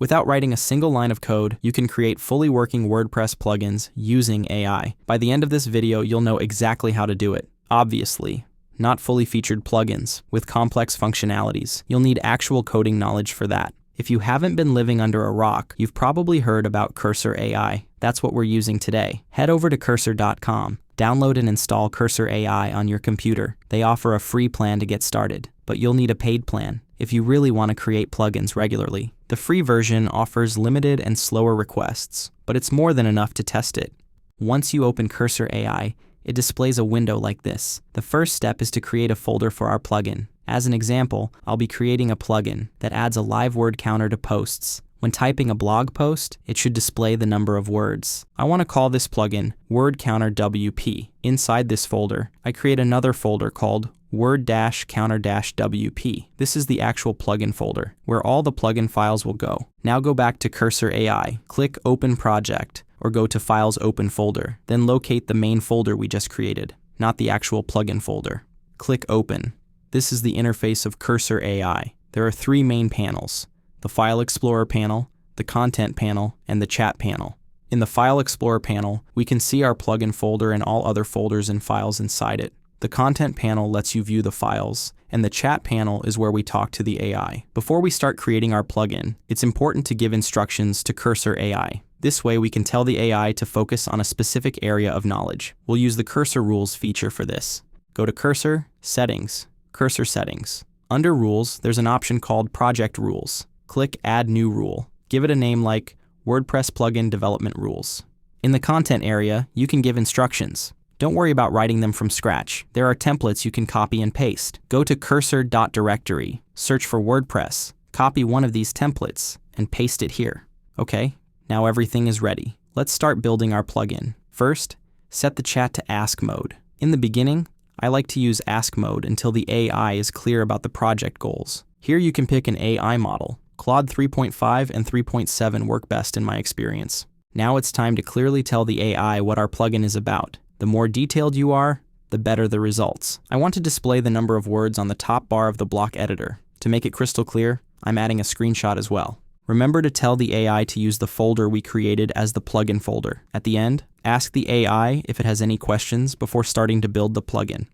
Without writing a single line of code, you can create fully working WordPress plugins using AI. By the end of this video, you'll know exactly how to do it. Obviously, not fully featured plugins with complex functionalities. You'll need actual coding knowledge for that. If you haven't been living under a rock, you've probably heard about Cursor AI. That's what we're using today. Head over to cursor.com, download and install Cursor AI on your computer. They offer a free plan to get started, but you'll need a paid plan if you really want to create plugins regularly. The free version offers limited and slower requests, but it's more than enough to test it. Once you open Cursor AI, it displays a window like this. The first step is to create a folder for our plugin. As an example, I'll be creating a plugin that adds a live word counter to posts. When typing a blog post, it should display the number of words. I want to call this plugin Word Counter WP. Inside this folder, I create another folder called Word-Counter-WP. This is the actual plugin folder, where all the plugin files will go. Now go back to Cursor AI, click Open Project, or go to Files Open Folder. Then locate the main folder we just created, not the actual plugin folder. Click Open. This is the interface of Cursor AI. There are three main panels: the File Explorer panel, the Content panel, and the Chat panel. In the File Explorer panel, we can see our plugin folder and all other folders and files inside it. The Content panel lets you view the files, and the Chat panel is where we talk to the AI. Before we start creating our plugin, it's important to give instructions to Cursor AI. This way we can tell the AI to focus on a specific area of knowledge. We'll use the Cursor Rules feature for this. Go to Cursor, Settings, Cursor Settings. Under Rules, there's an option called Project Rules. Click Add New Rule. Give it a name like WordPress Plugin Development Rules. In the Content area, you can give instructions. Don't worry about writing them from scratch. There are templates you can copy and paste. Go to cursor.directory, search for WordPress, copy one of these templates, and paste it here. Okay, now everything is ready. Let's start building our plugin. First, set the chat to Ask mode. In the beginning, I like to use Ask mode until the AI is clear about the project goals. Here you can pick an AI model. Claude 3.5 and 3.7 work best in my experience. Now it's time to clearly tell the AI what our plugin is about. The more detailed you are, the better the results. I want to display the number of words on the top bar of the block editor. To make it crystal clear, I'm adding a screenshot as well. Remember to tell the AI to use the folder we created as the plugin folder. At the end, ask the AI if it has any questions before starting to build the plugin.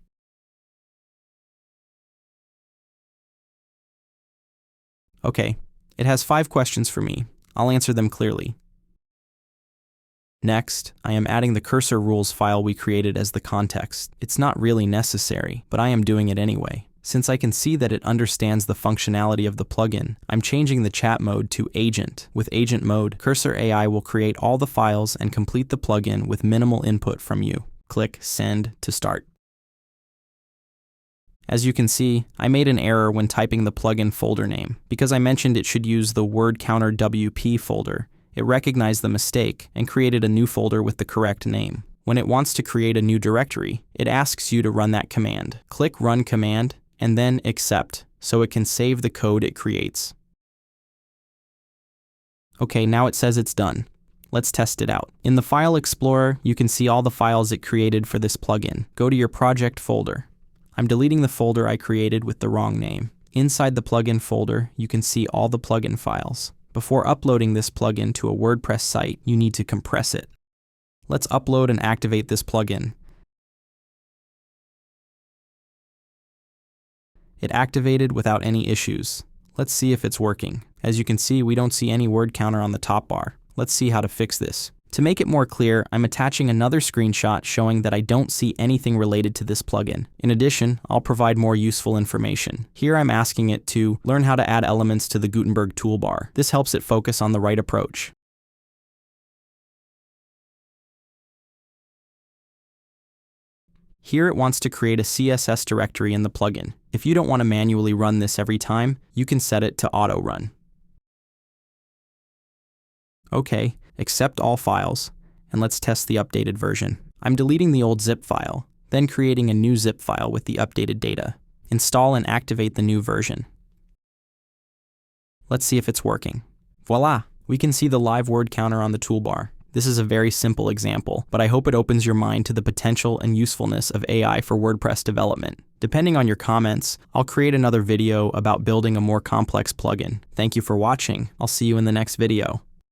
Okay, it has 5 questions for me. I'll answer them clearly. Next, I am adding the Cursor Rules file we created as the context. It's not really necessary, but I am doing it anyway. Since I can see that it understands the functionality of the plugin, I'm changing the chat mode to Agent. With Agent mode, Cursor AI will create all the files and complete the plugin with minimal input from you. Click Send to start. As you can see, I made an error when typing the plugin folder name. Because I mentioned it should use the Word Counter WP folder, it recognized the mistake and created a new folder with the correct name. When it wants to create a new directory, it asks you to run that command. Click Run Command and then Accept so it can save the code it creates. Okay, now it says it's done. Let's test it out. In the File Explorer, you can see all the files it created for this plugin. Go to your project folder. I'm deleting the folder I created with the wrong name. Inside the plugin folder, you can see all the plugin files. Before uploading this plugin to a WordPress site, you need to compress it. Let's upload and activate this plugin. It activated without any issues. Let's see if it's working. As you can see, we don't see any word counter on the top bar. Let's see how to fix this. To make it more clear, I'm attaching another screenshot showing that I don't see anything related to this plugin. In addition, I'll provide more useful information. Here I'm asking it to learn how to add elements to the Gutenberg toolbar. This helps it focus on the right approach. Here it wants to create a CSS directory in the plugin. If you don't want to manually run this every time, you can set it to auto run. Okay, accept all files, and let's test the updated version. I'm deleting the old zip file, then creating a new zip file with the updated data. Install and activate the new version. Let's see if it's working. Voila! We can see the live word counter on the toolbar. This is a very simple example, but I hope it opens your mind to the potential and usefulness of AI for WordPress development. Depending on your comments, I'll create another video about building a more complex plugin. Thank you for watching. I'll see you in the next video.